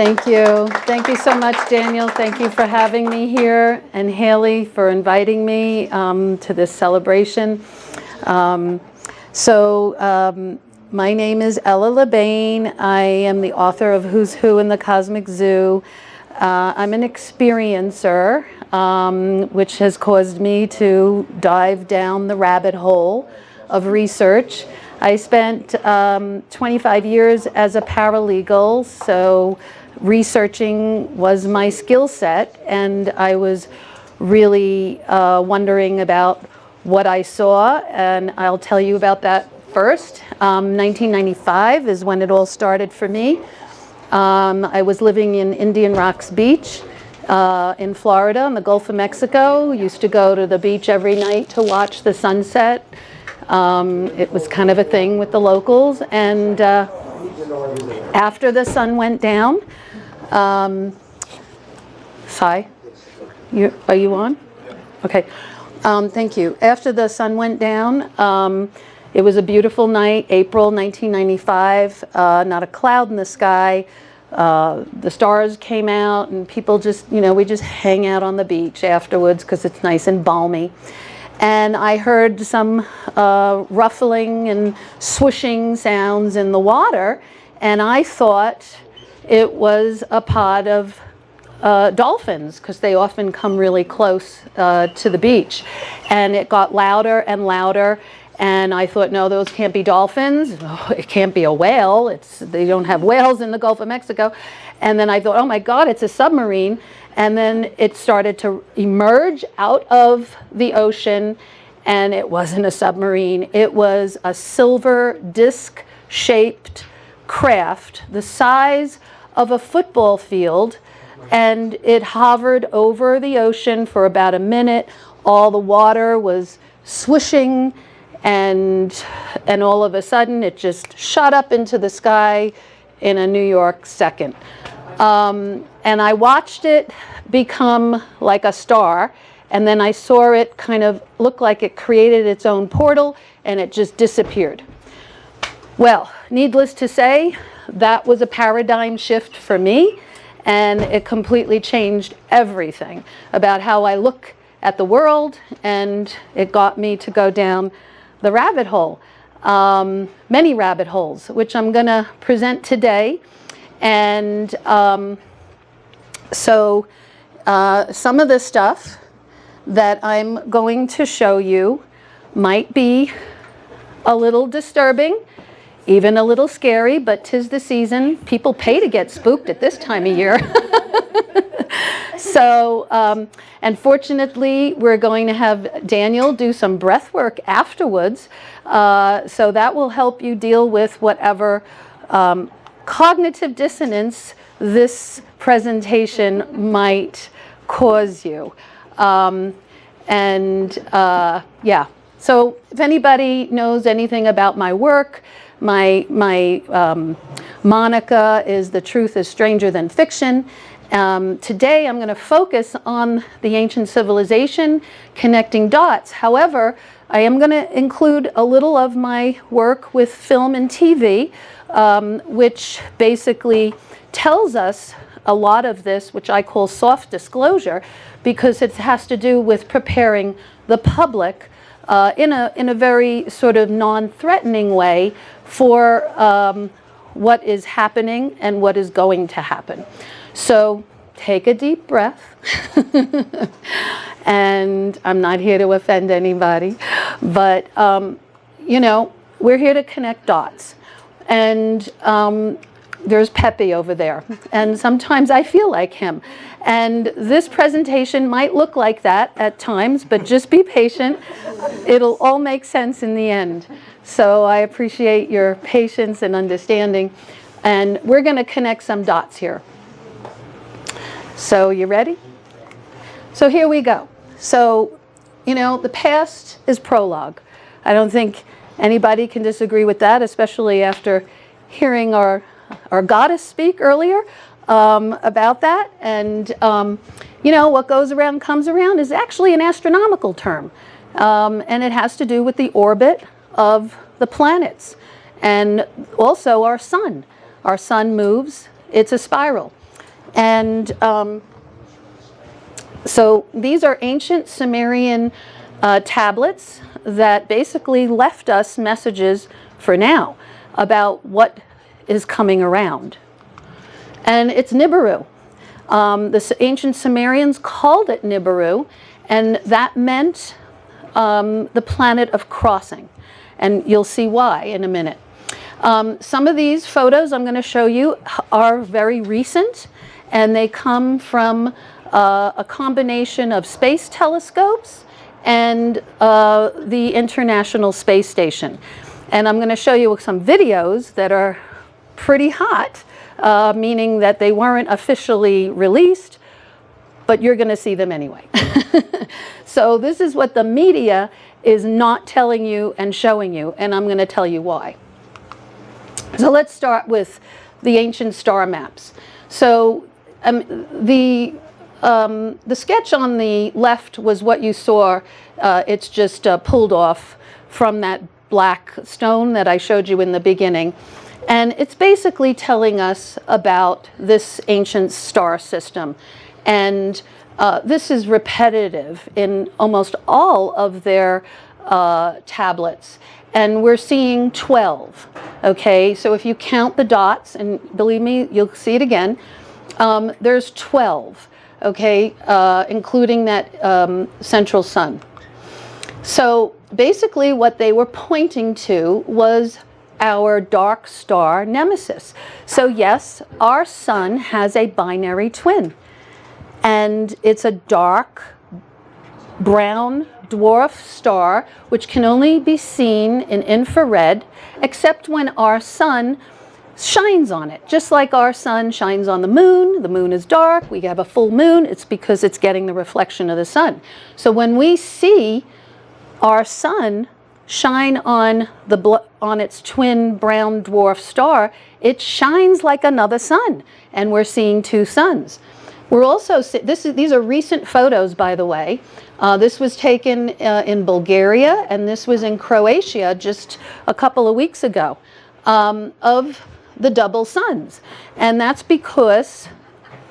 Thank you. Thank you so much, Daniel. Thank you for having me here, and Haley for inviting me to this celebration. My name is Ella LeBain. I am the author of Who's Who in the Cosmic Zoo. I'm an experiencer, which has caused me to dive down the rabbit hole of research. I spent 25 years as a paralegal, so researching was my skill set, and I was really wondering about what I saw, and I'll tell you about that first. 1995 is when it all started for me. I was living in Indian Rocks Beach in Florida, in the Gulf of Mexico. Used to go to the beach every night to watch the sunset. It was kind of a thing with the locals. And after the sun went down, Sai, are you on? Okay. Thank you. After the sun went down, it was a beautiful night, April 1995, not a cloud in the sky. The stars came out, and people just, we just hang out on the beach afterwards because it's nice and balmy. And I heard some ruffling and swooshing sounds in the water, and I thought it was a pod of dolphins, because they often come really close to the beach. And it got louder and louder, and I thought, no, those can't be dolphins. Oh, it can't be a whale. They don't have whales in the Gulf of Mexico. And then I thought, oh my God, it's a submarine. And then it started to emerge out of the ocean, and it wasn't a submarine. It was a silver disc-shaped craft the size of a football field, and it hovered over the ocean for about a minute. All the water was swishing, and all of a sudden it just shot up into the sky in a New York second. And I watched it become like a star, and then I saw it kind of look like it created its own portal, and it just disappeared. Well, needless to say, that was a paradigm shift for me, and it completely changed everything about how I look at the world, and it got me to go down the rabbit hole, many rabbit holes, which I'm going to present today. And some of the stuff that I'm going to show you might be a little disturbing, even a little scary, but 'tis the season. People pay to get spooked at this time of year. So, and fortunately, we're going to have Daniel do some breath work afterwards. So that will help you deal with whatever cognitive dissonance this presentation might cause you. Yeah, so if anybody knows anything about my work, my Monica is The Truth is Stranger Than Fiction. Today I'm going to focus on the ancient civilization, connecting dots. However, I am going to include a little of my work with film and TV, which basically tells us a lot of this, which I call soft disclosure, because it has to do with preparing the public in a very sort of non-threatening way for what is happening and what is going to happen. So take a deep breath. And I'm not here to offend anybody, but we're here to connect dots. And there's Pepe over there, and sometimes I feel like him. And this presentation might look like that at times, but just be patient. It'll all make sense in the end. So I appreciate your patience and understanding. And we're going to connect some dots here. So you ready? So here we go. So, the past is prologue. I don't think anybody can disagree with that, especially after hearing our goddess speak earlier about that. And, what goes around comes around is actually an astronomical term. And it has to do with the orbit of the planets and also our sun. Our sun moves. It's a spiral. And so these are ancient Sumerian tablets that basically left us messages for now about what is coming around. And it's Nibiru. The ancient Sumerians called it Nibiru, and that meant the planet of crossing. And you'll see why in a minute. Some of these photos I'm going to show you are very recent, and they come from a combination of space telescopes and the International Space Station. And I'm going to show you some videos that are pretty hot, meaning that they weren't officially released, but you're going to see them anyway. So this is what the media is not telling you and showing you, and I'm going to tell you why. So let's start with the ancient star maps. So the sketch on the left was what you saw. It's just pulled off from that black stone that I showed you in the beginning. And it's basically telling us about this ancient star system. And this is repetitive in almost all of their tablets. And we're seeing 12, okay? So if you count the dots, and believe me, you'll see it again, there's 12, okay, including that central sun. So basically what they were pointing to was our dark star nemesis. So yes, our sun has a binary twin, and it's a dark brown dwarf star which can only be seen in infrared, except when our sun shines on it. Just like our sun shines on the moon is dark, we have a full moon, it's because it's getting the reflection of the sun. So when we see our sun shine on its twin brown dwarf star, it shines like another sun, and we're seeing two suns. We're also, these are recent photos, by the way. This was taken in Bulgaria, and this was in Croatia just a couple of weeks ago, of the double suns. And that's because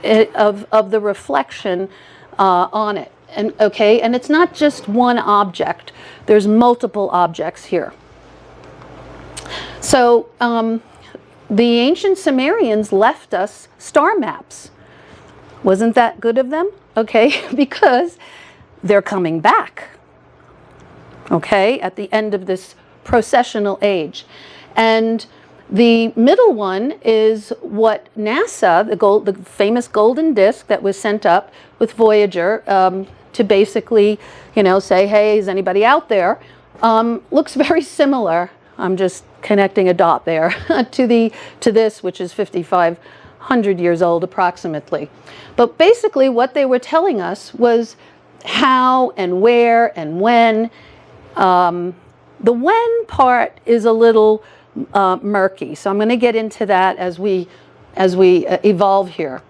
of the reflection on it. And okay, and it's not just one object. There's multiple objects here. So the ancient Sumerians left us star maps. Wasn't that good of them? Okay, because they're coming back, okay, at the end of this processional age. And the middle one is what NASA, the famous golden disc that was sent up with Voyager to basically, you know, say, hey, is anybody out there? Looks very similar. I'm just connecting a dot there to this, which is 5,500 years old approximately. But basically what they were telling us was how and where and when. The when part is a little murky, so I'm going to get into that as we evolve here.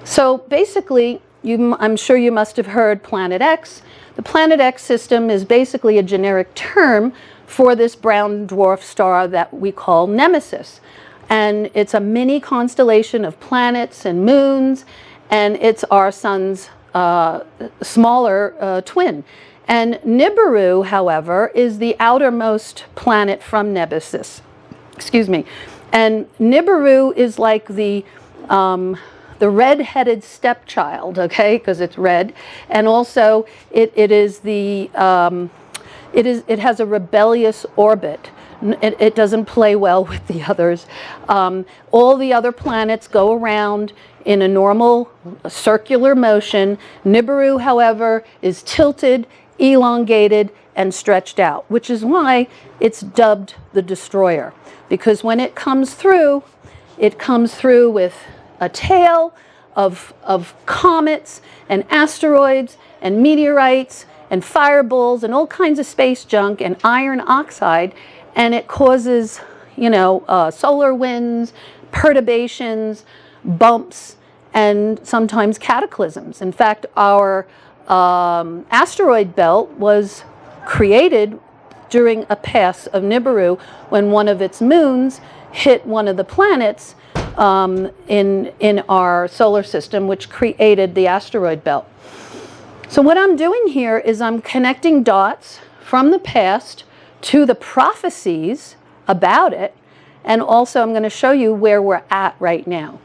So basically, I'm sure you must have heard Planet X. The Planet X system is basically a generic term for this brown dwarf star that we call Nemesis. And it's a mini constellation of planets and moons, and it's our sun's smaller twin. And Nibiru, however, is the outermost planet from Nemesis. Excuse me. And Nibiru is like the red-headed stepchild, okay, because it's red, and also it has a rebellious orbit. It doesn't play well with the others. All the other planets go around in a normal circular motion. Nibiru, however, is tilted, elongated, and stretched out, which is why it's dubbed the destroyer. Because when it comes through with a tail of comets and asteroids and meteorites and fireballs and all kinds of space junk and iron oxide, and it causes, you know, solar winds, perturbations, bumps, and sometimes cataclysms. In fact, our asteroid belt was created during a pass of Nibiru when one of its moons hit one of the planets in our solar system, which created the asteroid belt. So what I'm doing here is I'm connecting dots from the past to the prophecies about it, and also I'm going to show you where we're at right now.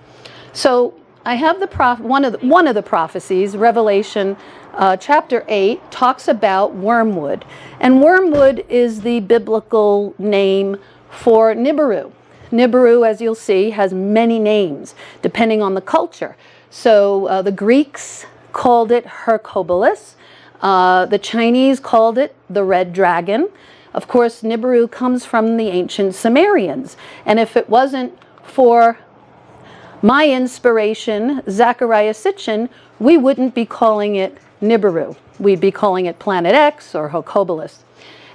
So I have one of the prophecies, Revelation chapter 8, talks about wormwood, and wormwood is the biblical name for Nibiru. Nibiru, as you'll see, has many names depending on the culture. So the Greeks called it Hercubolus. The Chinese called it the red dragon. Of course, Nibiru comes from the ancient Sumerians. And if it wasn't for my inspiration, Zecharia Sitchin, we wouldn't be calling it Nibiru. We'd be calling it Planet X or Hercubolus.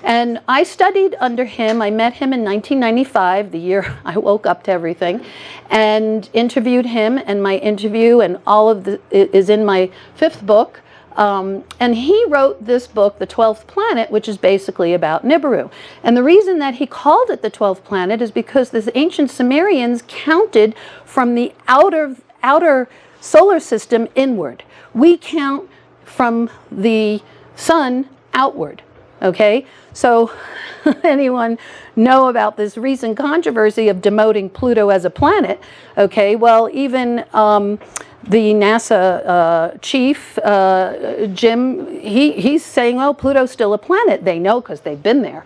And I studied under him. I met him in 1995, the year I woke up to everything, and interviewed him. And my interview and all of the is in my 5th book. And he wrote this book, The 12th Planet, which is basically about Nibiru. And the reason that he called it the 12th planet is because the ancient Sumerians counted from the outer solar system inward. We count from the sun outward. Okay, so anyone know about this recent controversy of demoting Pluto as a planet? Okay, well, even the NASA chief, Jim, he's saying, well, Pluto's still a planet. They know because they've been there.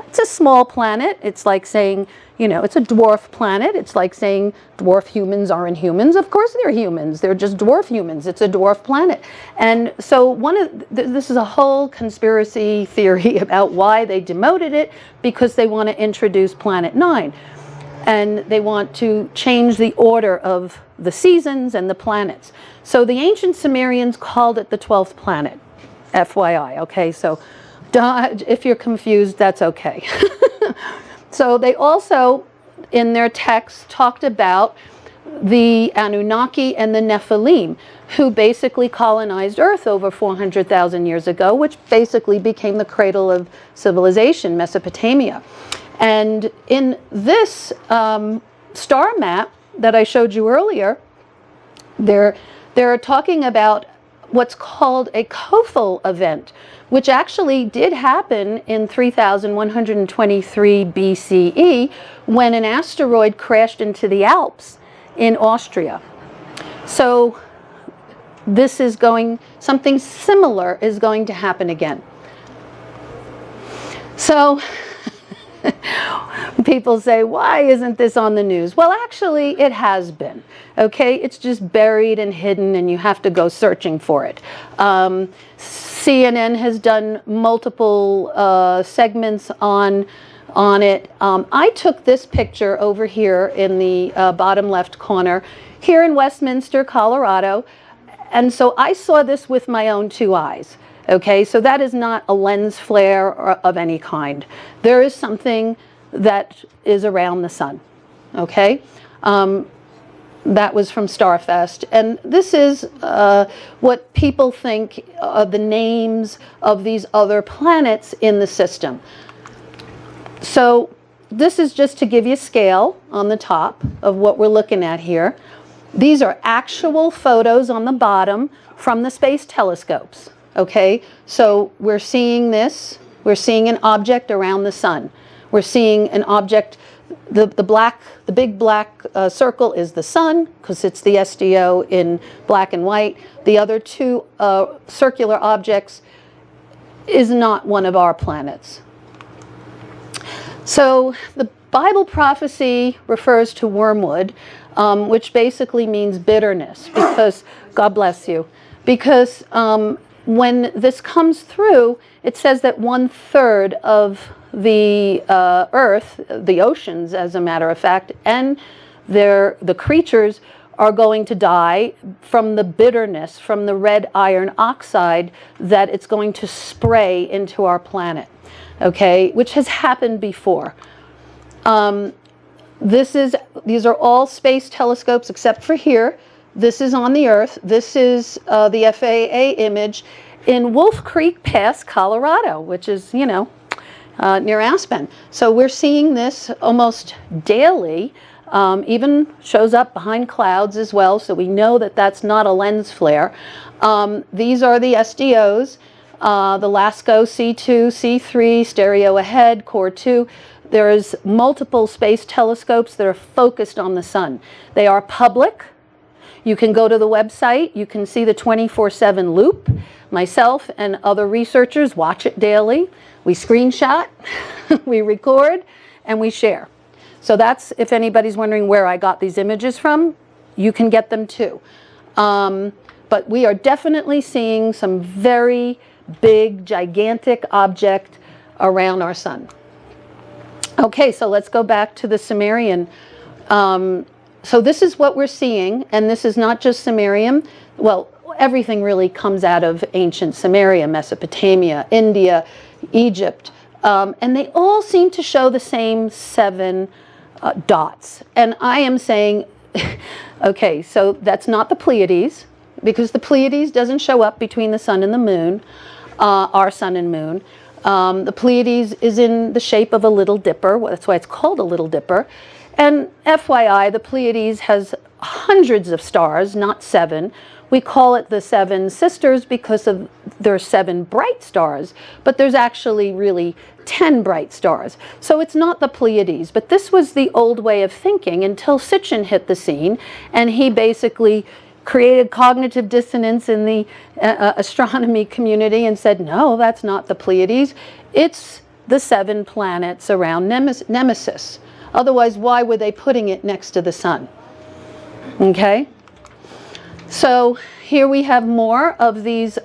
It's a small planet. It's like saying, you know, it's a dwarf planet. It's like saying dwarf humans aren't humans. Of course they're humans. They're just dwarf humans. It's a dwarf planet. And so this is a whole conspiracy theory about why they demoted it, because they want to introduce Planet 9. And they want to change the order of the seasons and the planets. So the ancient Sumerians called it the 12th planet, FYI. Okay, so if you're confused, that's okay. So they also, in their text, talked about the Anunnaki and the Nephilim, who basically colonized Earth over 400,000 years ago, which basically became the cradle of civilization, Mesopotamia. And in this star map that I showed you earlier, they're talking about what's called a Kofel event, which actually did happen in 3123 BCE when an asteroid crashed into the Alps in Austria. So this is something similar is going to happen again. So people say, why isn't this on the news? Well, actually, it has been. Okay, it's just buried and hidden, and you have to go searching for it. CNN has done multiple segments on it. I took this picture over here in the bottom left corner, here in Westminster, Colorado, and so I saw this with my own 2 eyes. Okay, so that is not a lens flare of any kind. There is something that is around the sun. Okay, that was from Starfest, and this is what people think of the names of these other planets in the system. So this is just to give you a scale on the top of what we're looking at here. These are actual photos on the bottom from the space telescopes. Okay, so we're seeing this. We're seeing an object around the sun. We're seeing an object. The big black circle is the sun, because it's the SDO in black and white. The other 2 circular objects is not one of our planets. So the Bible prophecy refers to wormwood, which basically means bitterness, because, God bless you, because when this comes through, it says that 1/3 of the earth, the oceans, as a matter of fact, and the creatures are going to die from the bitterness, from the red iron oxide that it's going to spray into our planet, okay, which has happened before. These are all space telescopes except for here. This is on the Earth. This is the FAA image in Wolf Creek Pass, Colorado, which is, near Aspen. So we're seeing this almost daily. even shows up behind clouds as well, so we know that that's not a lens flare. These are the SDOs, the LASCO C2, C3, stereo ahead, core 2. There's multiple space telescopes that are focused on the sun. They are public. You can go to the website. You can see the 24/7 loop. Myself and other researchers watch it daily. We screenshot, we record, and we share. So that's, if anybody's wondering where I got these images from, you can get them too. But we are definitely seeing some very big, gigantic object around our sun. Okay, so let's go back to the Sumerian. So this is what we're seeing, and this is not just Sumerian. Well, everything really comes out of ancient Sumeria, Mesopotamia, India, Egypt, and they all seem to show the same 7 dots. And I am saying, okay, so that's not the Pleiades, because the Pleiades doesn't show up between the sun and the moon, our sun and moon. The Pleiades is in the shape of a little dipper. That's why it's called a little dipper. And FYI, the Pleiades has hundreds of stars, not 7. We call it the 7 sisters because of there are 7 bright stars, but there's actually really 10 bright stars. So it's not the Pleiades, but this was the old way of thinking until Sitchin hit the scene, and he basically created cognitive dissonance in the astronomy community and said, no, that's not the Pleiades. It's the 7 planets around Nemesis. Otherwise, why were they putting it next to the sun? Okay? So here we have more of these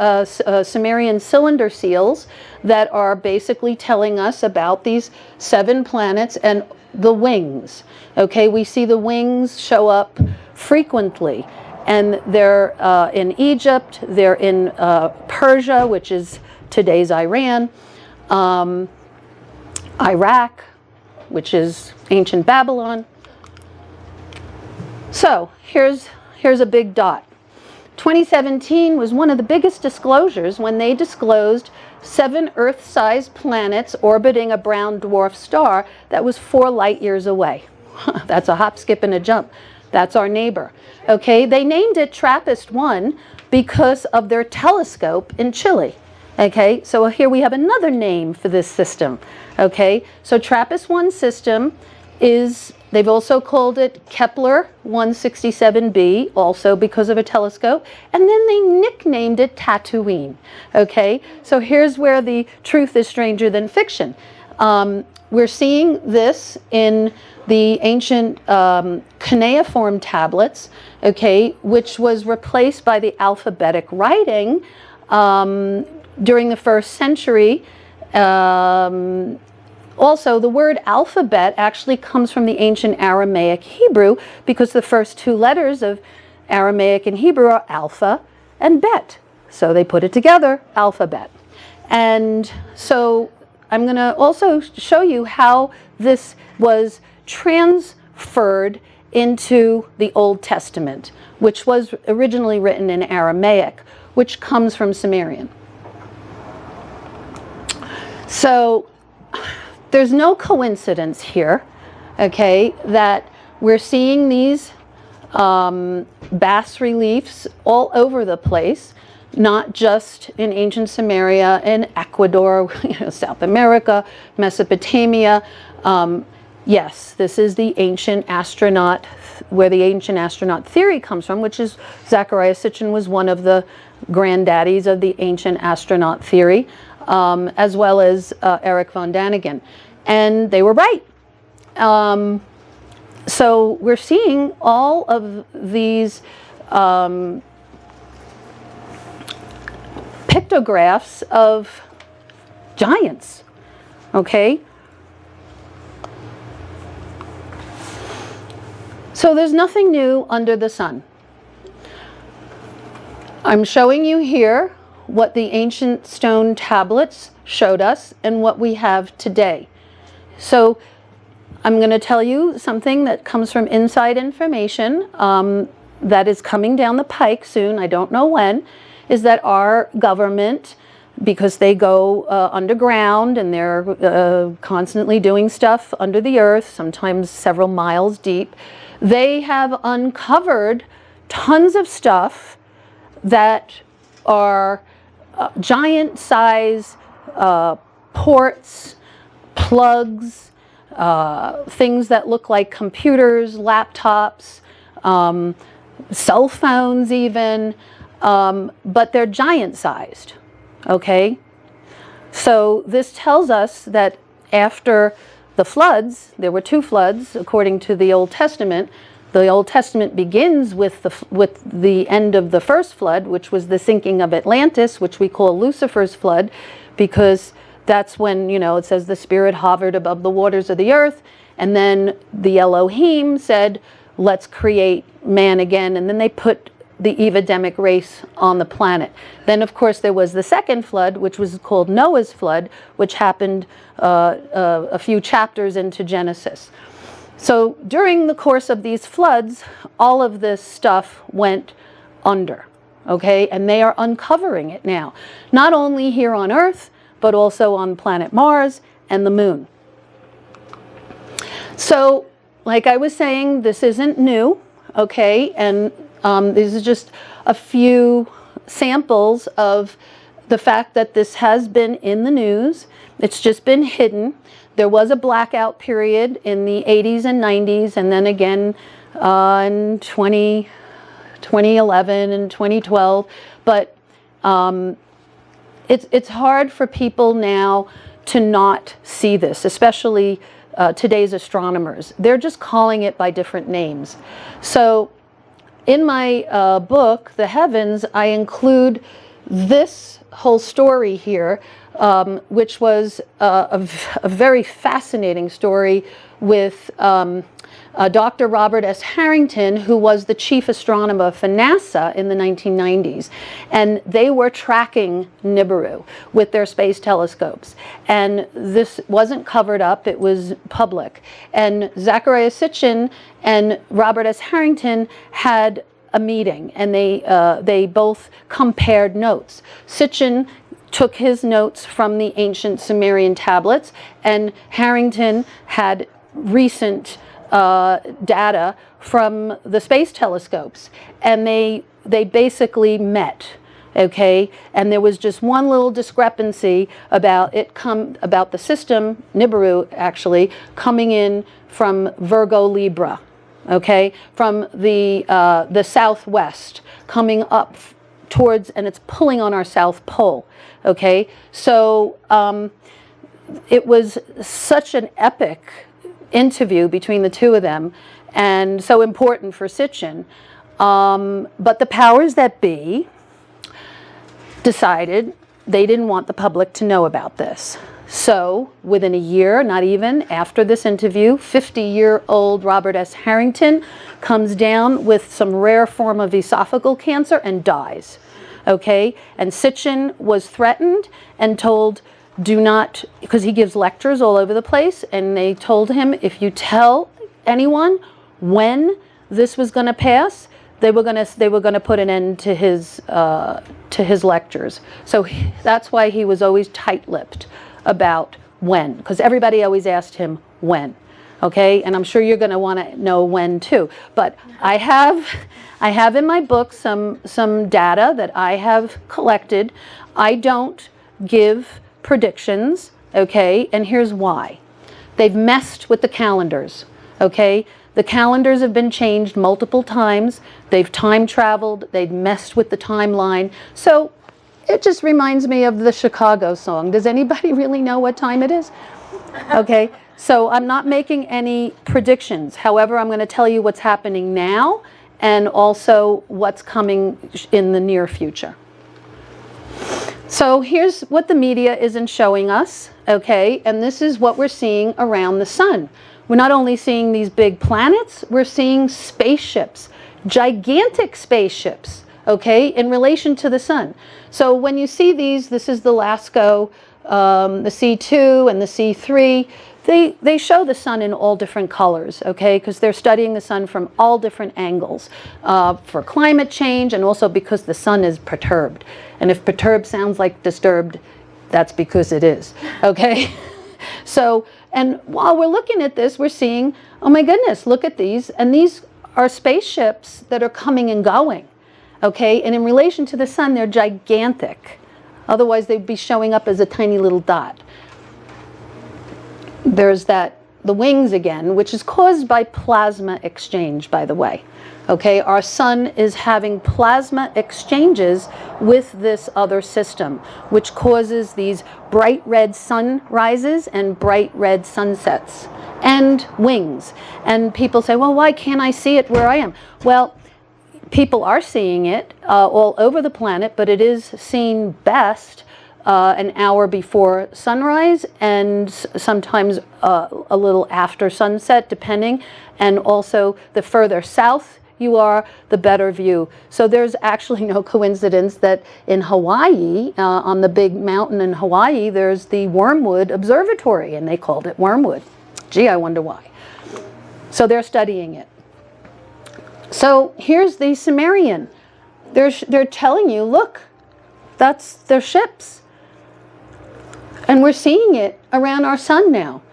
Sumerian cylinder seals that are basically telling us about these 7 planets and the wings. Okay, we see the wings show up frequently, and they're in Egypt, they're in Persia, which is today's Iran, Iraq, which is ancient Babylon. So here's a big dot. 2017 was one of the biggest disclosures when they disclosed 7 Earth-sized planets orbiting a brown dwarf star that was 4 light years away. That's a hop, skip, and a jump. That's our neighbor. Okay, they named it TRAPPIST-1 because of their telescope in Chile. Okay, so here we have another name for this system. Okay, so TRAPPIST-1 system is, they've also called it Kepler 167b, also because of a telescope, and then they nicknamed it Tatooine. Okay, so here's where the truth is stranger than fiction. We're seeing this in the ancient cuneiform tablets, okay, which was replaced by the alphabetic writing during the 1st century. Also, the word alphabet actually comes from the ancient Aramaic Hebrew because the first 2 letters of Aramaic and Hebrew are alpha and bet. So they put it together, alphabet. And so I'm going to also show you how this was transferred into the Old Testament, which was originally written in Aramaic, which comes from Sumerian. So there's no coincidence here, okay, that we're seeing these bas reliefs all over the place, not just in ancient Sumeria, in Ecuador, South America, Mesopotamia. Yes, this is the ancient astronaut, where the ancient astronaut theory comes from, which is Zecharia Sitchin was one of the granddaddies of the ancient astronaut theory, as well as Eric von Daniken. And they were right. So we're seeing all of these pictographs of giants, okay? So there's nothing new under the sun. I'm showing you here what the ancient stone tablets showed us and what we have today. So I'm going to tell you something that comes from inside information that is coming down the pike soon, I don't know when, is that our government because they go underground, and they're constantly doing stuff under the earth, sometimes several miles deep. They have uncovered tons of stuff that are giant size ports, plugs, things that look like computers, laptops, cell phones even, but they're giant sized, okay? So this tells us that after the floods, there were 2 floods according to the Old Testament. The Old Testament begins with the end of the first flood, which was the sinking of Atlantis, which we call Lucifer's flood, because that's when, you know, it says the Spirit hovered above the waters of the earth, and then the Elohim said, let's create man again, and then they put the Evedemic race on the planet. Then, of course, there was the second flood, which was called Noah's flood, which happened a few chapters into Genesis. So during the course of these floods, all of this stuff went under, okay? And they are uncovering it now, not only here on Earth, but also on planet Mars and the moon. So, like I was saying, this isn't new, okay? And these are just a few samples of the fact that this has been in the news. It's just been hidden. There was a blackout period in the 80s and 90s, and then again in 2011 and 2012. But it's hard for people now to not see this, especially today's astronomers. They're just calling it by different names. So in my book, The Heavens, I include this whole story here, which was a very fascinating story with Dr. Robert S. Harrington, who was the chief astronomer for NASA in the 1990s. And they were tracking Nibiru with their space telescopes. And this wasn't covered up, it was public. And Zecharia Sitchin and Robert S. Harrington had a meeting, and they both compared notes. Sitchin took his notes from the ancient Sumerian tablets, and Harrington had recent data from the space telescopes, and they basically met, okay? And there was just one little discrepancy about about the system, Nibiru actually, coming in from Virgo Libra, okay, from the southwest, coming up towards, and it's pulling on our South Pole, okay? So it was such an epic interview between the two of them, and so important for Sitchin. But the powers that be decided they didn't want the public to know about this. So within a year, not even, after this interview, 50-year-old Robert S. Harrington comes down with some rare form of esophageal cancer and dies, okay? And Sitchin was threatened and told, do not, because he gives lectures all over the place, and they told him, if you tell anyone when this was going to pass, they were going to put an end to his lectures. So that's why he was always tight-lipped about when, because everybody always asked him when, okay? And I'm sure you're going to want to know when too. But I have in my book some data that I have collected. I don't give predictions, okay? And here's why. They've messed with the calendars, okay? The calendars have been changed multiple times. They've time traveled. They've messed with the timeline. So it just reminds me of the Chicago song. Does anybody really know what time it is? Okay, so I'm not making any predictions. However, I'm going to tell you what's happening now and also what's coming in the near future. So here's what the media isn't showing us, okay? And this is what we're seeing around the sun. We're not only seeing these big planets, we're seeing spaceships, gigantic spaceships, okay, in relation to the sun. So when you see these, this is the LASCO, the C2 and the C3. they show the sun in all different colors, okay, because they're studying the sun from all different angles for climate change, and also because the sun is perturbed. And if perturbed sounds like disturbed, that's because it is, okay? So, and while we're looking at this, we're seeing, oh my goodness, look at these. And these are spaceships that are coming and going, okay? And in relation to the sun, they're gigantic. Otherwise, they'd be showing up as a tiny little dot. There's the wings again, which is caused by plasma exchange, by the way. Okay, our sun is having plasma exchanges with this other system, which causes these bright red sunrises and bright red sunsets and wings. And people say, well, why can't I see it where I am? Well, people are seeing it all over the planet, but it is seen best an hour before sunrise, and sometimes a little after sunset, depending. And also, the further south you are, the better view. So there's actually no coincidence that in Hawaii, on the big mountain in Hawaii, there's the Wormwood Observatory, and they called it Wormwood. Gee, I wonder why. So they're studying it. So here's the Sumerian. They're telling you, look, that's their ships. And we're seeing it around our sun now.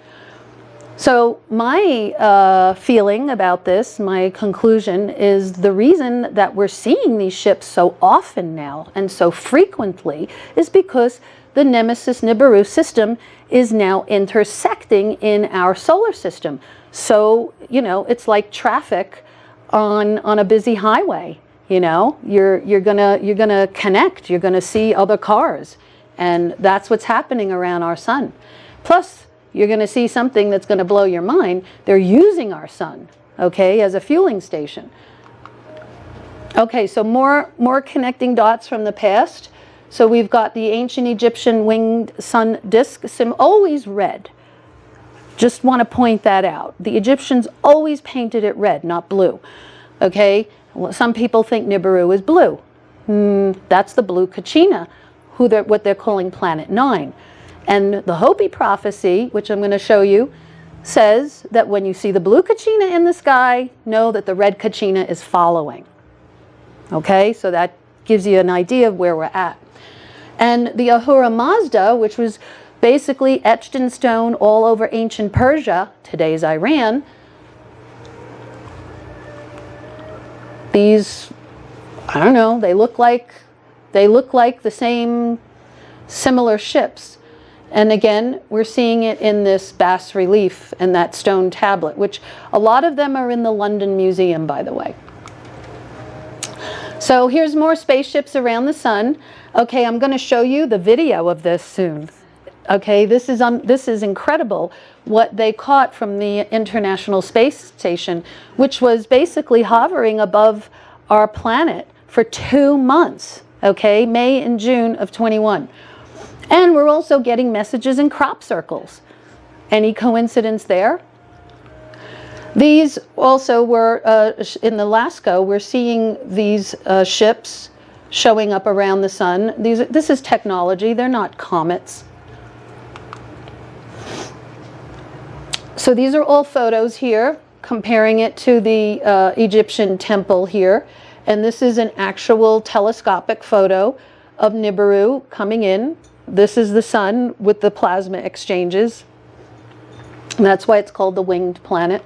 So my feeling about this, my conclusion, is the reason that we're seeing these ships so often now and so frequently is because the Nemesis Nibiru system is now intersecting in our solar system. So, you know, it's like traffic on a busy highway. You know, you're gonna connect. You're gonna see other cars, and that's what's happening around our sun. Plus, you're going to see something that's going to blow your mind. They're using our sun, okay, as a fueling station. Okay, so more connecting dots from the past. So we've got the ancient Egyptian winged sun disk, always red. Just want to point that out. The Egyptians always painted it red, not blue. Okay, well, some people think Nibiru is blue. That's the blue Kachina, what they're calling Planet 9. And the Hopi prophecy, which I'm going to show you, says that when you see the blue Kachina in the sky, know that the red Kachina is following. Okay, so that gives you an idea of where we're at. And the Ahura Mazda, which was basically etched in stone all over ancient Persia, today's Iran, these, I don't know, they look like the same similar ships. And again, we're seeing it in this bas relief and that stone tablet, which a lot of them are in the London Museum, by the way. So here's more spaceships around the sun. Okay, I'm going to show you the video of this soon. Okay, this is incredible what they caught from the International Space Station, which was basically hovering above our planet for 2 months. Okay, May and June of 21. And we're also getting messages in crop circles. Any coincidence there? These also were, in Alaska, we're seeing these ships showing up around the sun. This is technology, they're not comets. So these are all photos here, comparing it to the Egyptian temple here. And this is an actual telescopic photo of Nibiru coming in. This is the sun with the plasma exchanges. And that's why it's called the winged planet.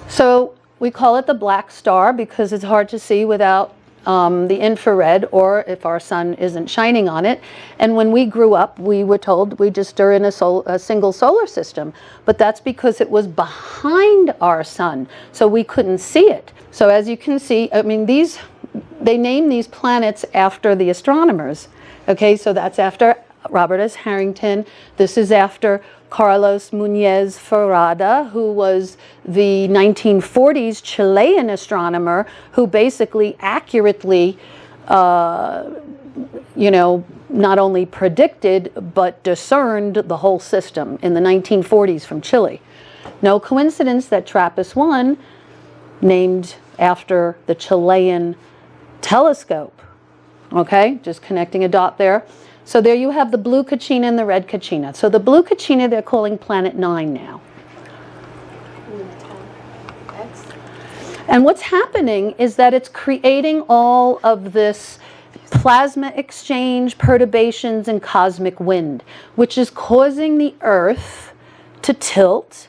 So we call it the black star because it's hard to see without the infrared, or if our sun isn't shining on it. And when we grew up, we were told we just are in a single solar system. But that's because it was behind our sun, so we couldn't see it. So as you can see, I mean, they name these planets after the astronomers. Okay, so that's after Robert S. Harrington. This is after Carlos Muñoz Ferrada, who was the 1940s Chilean astronomer who basically accurately, you know, not only predicted, but discerned the whole system in the 1940s from Chile. No coincidence that TRAPPIST-1, named after the Chilean telescope. Okay, just connecting a dot there. So there you have the blue Kachina and the red Kachina. So the blue Kachina they're calling planet 9 now. And what's happening is that it's creating all of this plasma exchange, perturbations, and cosmic wind, which is causing the Earth to tilt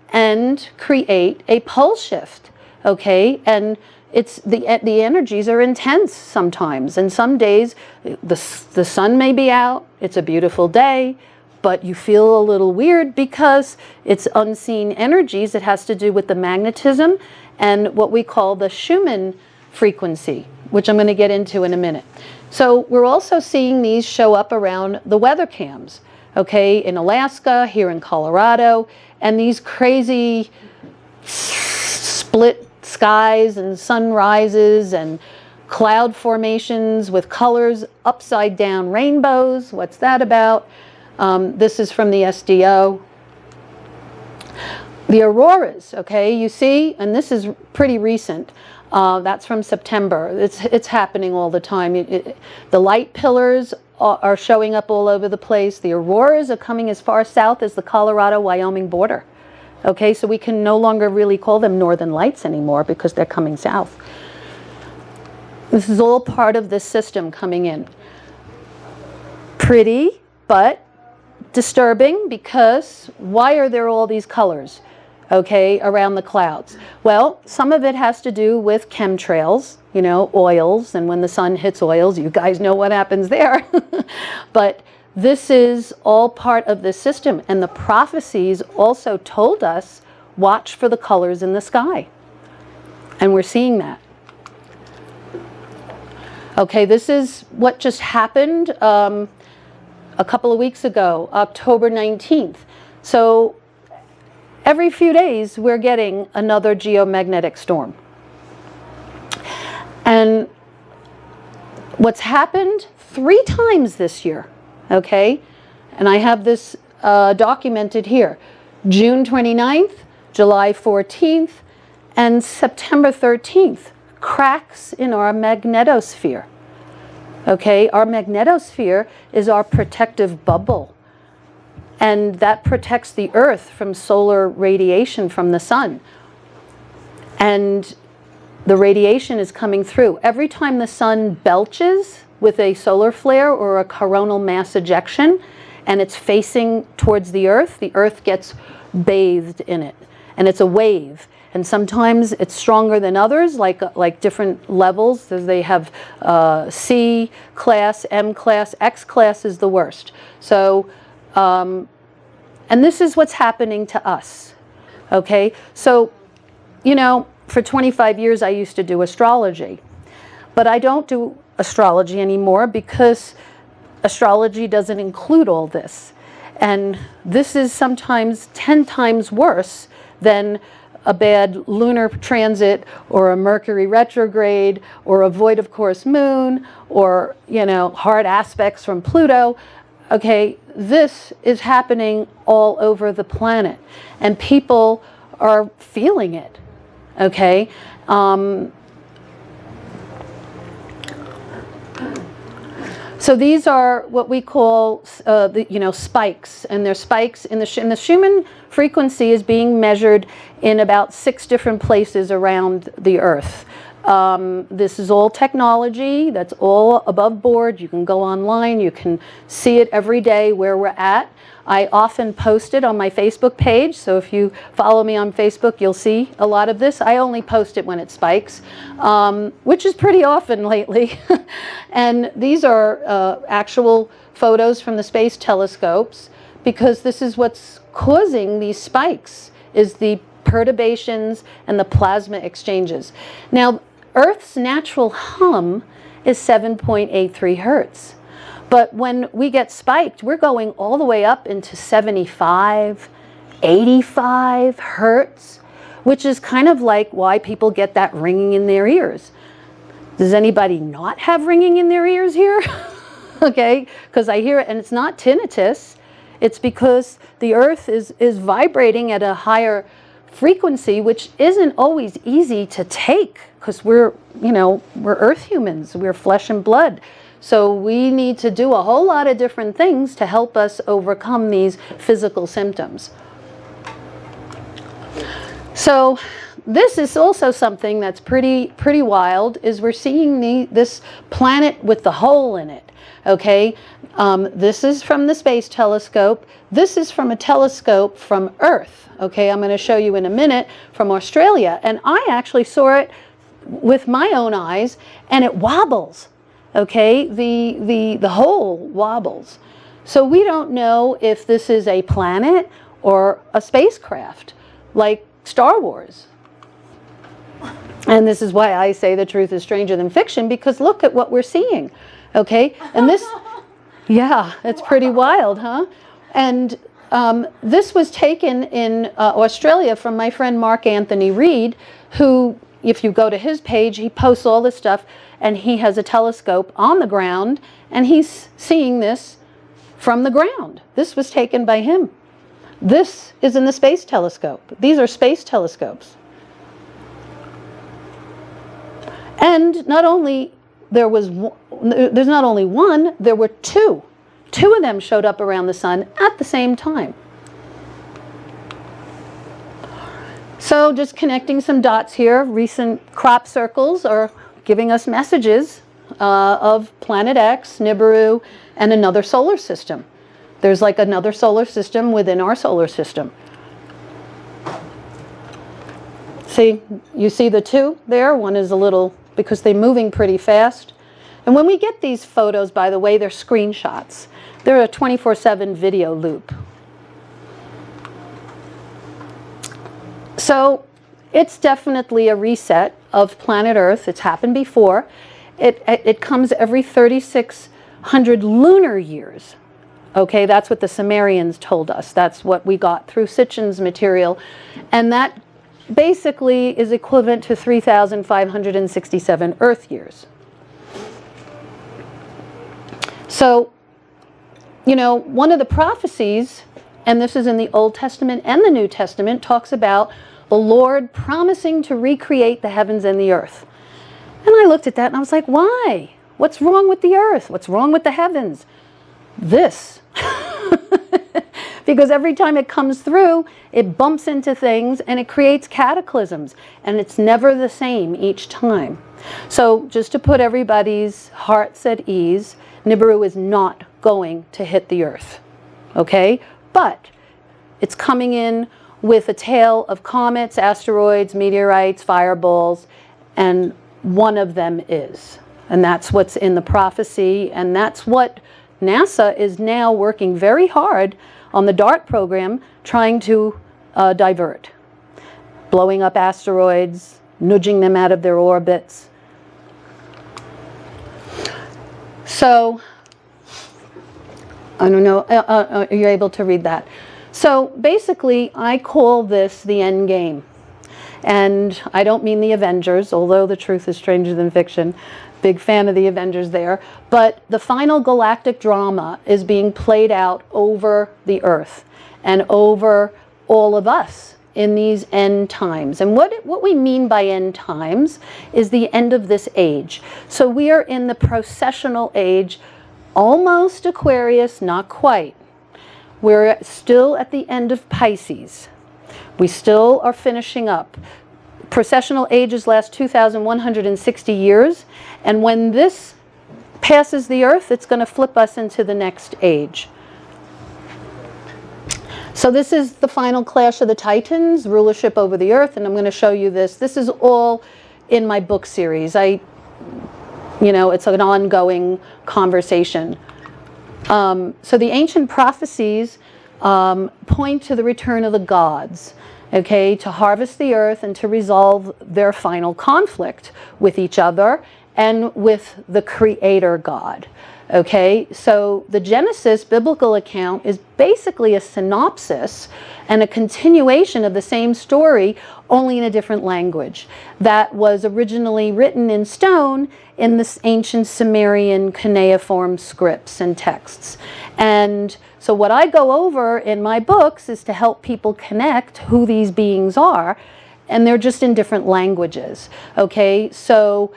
and create a pole shift, okay? And it's the energies are intense sometimes, and some days the sun may be out, it's a beautiful day, but you feel a little weird because it's unseen energies. It has to do with the magnetism and what we call the Schumann frequency, which I'm going to get into in a minute. So we're also seeing these show up around the weather cams, okay, in Alaska, here in Colorado, and these crazy split skies and sunrises and cloud formations with colors, upside down rainbows. What's that about? This is from the SDO. The auroras, okay, you see, and this is pretty recent. That's from September. It's happening all the time. The light pillars are showing up all over the place. The auroras are coming as far south as the Colorado-Wyoming border. Okay, so we can no longer really call them northern lights anymore because they're coming south. This is all part of this system coming in. Pretty, but disturbing, because why are there all these colors, okay, around the clouds? Well, some of it has to do with chemtrails, you know, oils, and when the sun hits oils, you guys know what happens there. But this is all part of this system, and the prophecies also told us, watch for the colors in the sky. And we're seeing that. Okay, this is what just happened a couple of weeks ago, October 19th. So every few days we're getting another geomagnetic storm. And what's happened 3 times this year, okay? And I have this documented here. June 29th, July 14th, and September 13th. Cracks in our magnetosphere. Okay, our magnetosphere is our protective bubble, and that protects the Earth from solar radiation from the sun. And the radiation is coming through. Every time the sun belches with a solar flare or a coronal mass ejection, and it's facing towards the Earth gets bathed in it, and it's a wave. And sometimes it's stronger than others, like different levels. They have C class, M class, X class is the worst. So, and this is what's happening to us, okay? So, you know, for 25 years I used to do astrology, but I don't do astrology anymore because astrology doesn't include all this. And this is sometimes 10 times worse than a bad lunar transit or a Mercury retrograde or a void of course moon or, you know, hard aspects from Pluto. Okay, this is happening all over the planet and people are feeling it, okay? So these are what we call, spikes, and they're spikes in the Schumann frequency is being measured in about 6 different places around the Earth. This is all technology, that's all above board. You can go online, you can see it every day where we're at. I often post it on my Facebook page, so if you follow me on Facebook, you'll see a lot of this. I only post it when it spikes, which is pretty often lately. And these are actual photos from the space telescopes, because this is what's causing these spikes, is the perturbations and the plasma exchanges. Now, Earth's natural hum is 7.83 hertz. But when we get spiked, we're going all the way up into 75, 85 hertz, which is kind of like why people get that ringing in their ears. Does anybody not have ringing in their ears here? Okay, because I hear it, and it's not tinnitus. It's because the Earth is vibrating at a higher frequency, which isn't always easy to take, because we're Earth humans, we're flesh and blood. So we need to do a whole lot of different things to help us overcome these physical symptoms. So this is also something that's pretty wild, is we're seeing this planet with the hole in it, okay? This is from the space telescope. This is from a telescope from Earth, okay? I'm going to show you in a minute from Australia. And I actually saw it with my own eyes, and it wobbles, okay? The hole wobbles. So we don't know if this is a planet or a spacecraft, like Star Wars. And this is why I say the truth is stranger than fiction, because look at what we're seeing, okay? And this, yeah, it's pretty wild, huh? And this was taken in Australia from my friend Mark Anthony Reed, who, if you go to his page, he posts all this stuff, and he has a telescope on the ground, and he's seeing this from the ground. This was taken by him. This is in the space telescope. These are space telescopes. And not only there's not only one, there were two. Two of them showed up around the sun at the same time. So just connecting some dots here, recent crop circles are giving us messages of Planet X, Nibiru, and another solar system. There's like another solar system within our solar system. See, you see the two there? One is a little, because they're moving pretty fast. And when we get these photos, by the way, they're screenshots. They're a 24/7 video loop. So it's definitely a reset of planet Earth. It's happened before. It comes every 3,600 lunar years. Okay, that's what the Sumerians told us. That's what we got through Sitchin's material. And that basically is equivalent to 3,567 Earth years. So, you know, one of the prophecies, and this is in the Old Testament and the New Testament, talks about the Lord promising to recreate the heavens and the earth. And I looked at that and I was like, why? What's wrong with the earth? What's wrong with the heavens? This. Because every time it comes through, it bumps into things and it creates cataclysms. And it's never the same each time. So just to put everybody's hearts at ease, Nibiru is not going to hit the earth. Okay? But it's coming in with a tail of comets, asteroids, meteorites, fireballs, and one of them is. And that's what's in the prophecy, and that's what NASA is now working very hard on the DART program, trying to divert. Blowing up asteroids, nudging them out of their orbits. So, I don't know, are you able to read that? So basically, I call this the end game. And I don't mean the Avengers, although the truth is stranger than fiction. Big fan of the Avengers there. But the final galactic drama is being played out over the Earth and over all of us in these end times. And what we mean by end times is the end of this age. So we are in the processional age, almost Aquarius, not quite. We're still at the end of Pisces. We still are finishing up. Processional ages last 2,160 years, and when this passes the Earth, it's going to flip us into the next age. So this is the final clash of the Titans, rulership over the Earth, and I'm going to show you this. This is all in my book series. It's an ongoing conversation. So the ancient prophecies point to the return of the gods, okay, to harvest the earth and to resolve their final conflict with each other and with the Creator God. Okay, so the Genesis biblical account is basically a synopsis and a continuation of the same story, only in a different language, that was originally written in stone in the ancient Sumerian cuneiform scripts and texts. And so what I go over in my books is to help people connect who these beings are, and they're just in different languages. Okay, so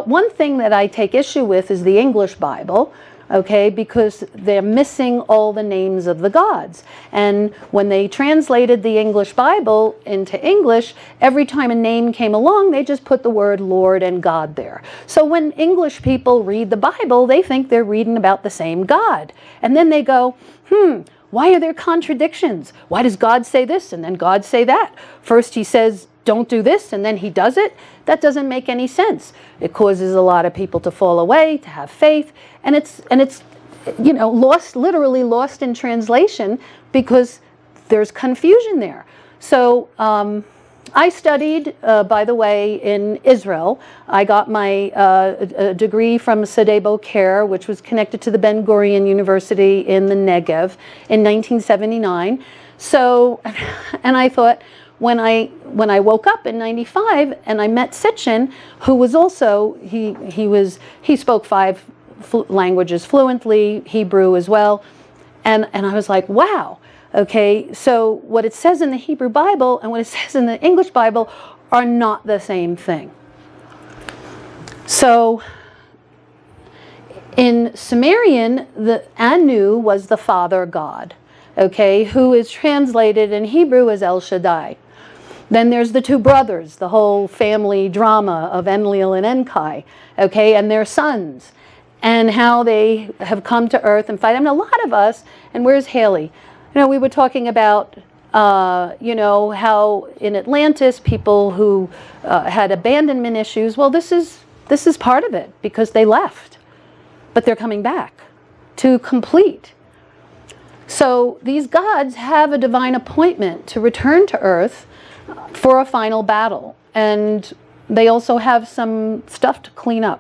One thing that I take issue with is the English Bible, okay, because they're missing all the names of the gods. And when they translated the English Bible into English, every time a name came along, they just put the word Lord and God there. So when English people read the Bible, they think they're reading about the same God. And then they go, why are there contradictions? Why does God say this and then God say that? First he says, don't do this, and then he does it. That doesn't make any sense. It causes a lot of people to fall away, to have faith, and it's you know, literally lost in translation because there's confusion there. So I studied, by the way, in Israel. I got my degree from Sde Boker, which was connected to the Ben Gurion University in the Negev in 1979. So, and I thought, when I woke up in '95 and I met Sitchin, who was also, he spoke 5 languages fluently, Hebrew as well, and I was like, wow, okay, so what it says in the Hebrew Bible and what it says in the English Bible are not the same thing. So in Sumerian, the Anu was the father god, okay, who is translated in Hebrew as El Shaddai. Then there's the 2 brothers, the whole family drama of Enlil and Enkai, okay, and their sons, and how they have come to Earth and fight. I mean, a lot of us, and where's Haley? You know, we were talking about, you know, how in Atlantis, people who had abandonment issues, well, this is part of it, because they left, but they're coming back to complete. So these gods have a divine appointment to return to Earth for a final battle, and they also have some stuff to clean up.